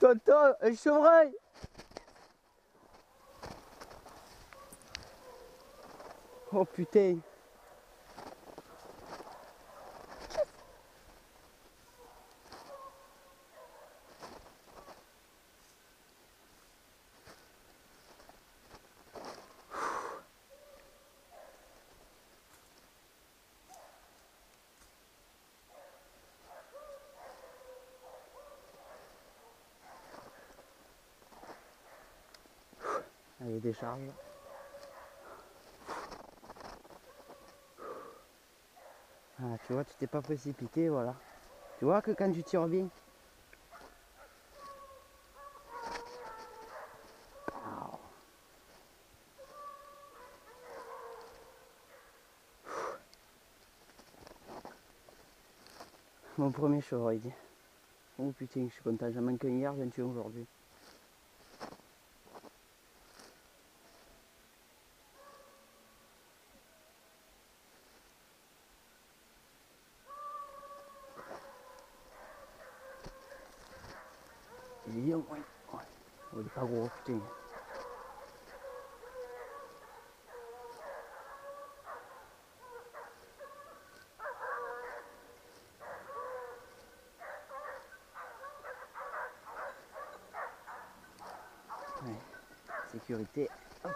Tonton, un chevreuil. Oh putain. Allez, décharge. Ah, tu vois, tu t'es pas précipité, voilà. Tu vois que quand tu tires bien. Mon premier chevreuil. Oh putain, je suis content, j'en manque un hier, j'en tue aujourd'hui. Il est bien, ouais. Oh, il est pas gros, putain. Ouais. Sécurité. Hop.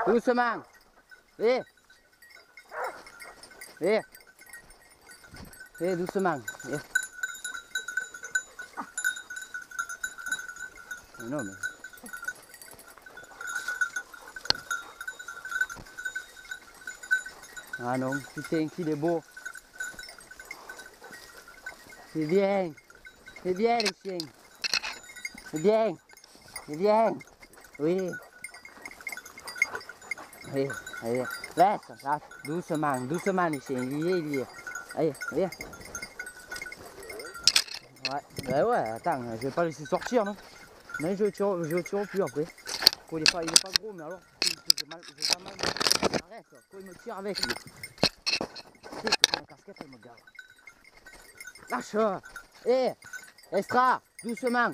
Doucement. Viens. Viens. Viens doucement. Viens. Non mais... Ah non, putain qu'il est beau. C'est bien. C'est bien les chiens. C'est bien. C'est bien. Oui. Allez, allez. Laisse, doucement, doucement les chiens. Il y est. Allez, viens. Ouais, bah ouais, attends, je vais pas laisser sortir, non. Mais je le tire plus après. Il est pas gros, mais alors, j'ai pas mal. Arrête, faut il me tire avec lui. Ma casquette, elle me gave. Lâche. Hé, Extra, doucement.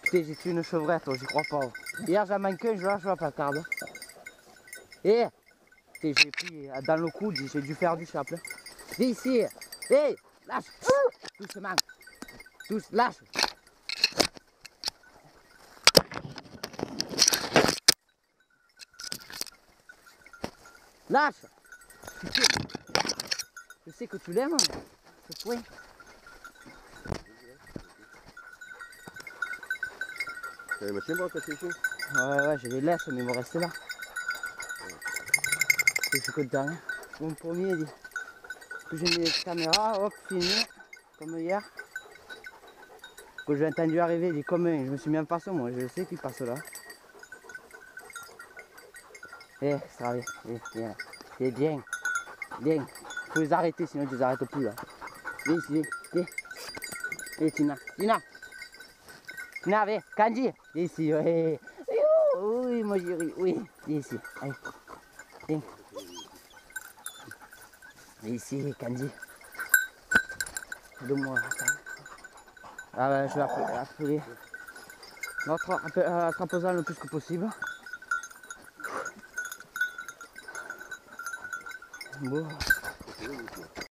Putain, j'ai tué une chevrette, j'y crois pas. Hier, j'en manque un, je lâche la placarde. Hé, putain, j'ai pris dans le coude, j'ai dû faire du chapelet. Viens ici. Hé, lâche. Doucement. Lâche. Lâche. Putain. Je sais que tu l'aimes, ce point. T'as les machines pour passer ici? Ouais, je les laisse, mais ils vont rester là. Je suis content. Hein. Mon premier, dit que j'ai mis les caméras, hop, fini, comme hier. Quand j'ai entendu arriver, il dit comme je me suis mis en face, moi, je sais qu'il passe là. Eh, ça va, viens, viens, bien, bien. Faut les arrêter, sinon tu les arrêtes plus là. Viens ici, viens. Viens, Tina, Tina, viens, Candy, viens ici, ouais. Oui, moi j'ai ri, oui, viens ici, allez, viens. Viens ici, Candy. Donne-moi, attends. Ah ben, je vais appeler notre attrape-en le plus que possible. Bon.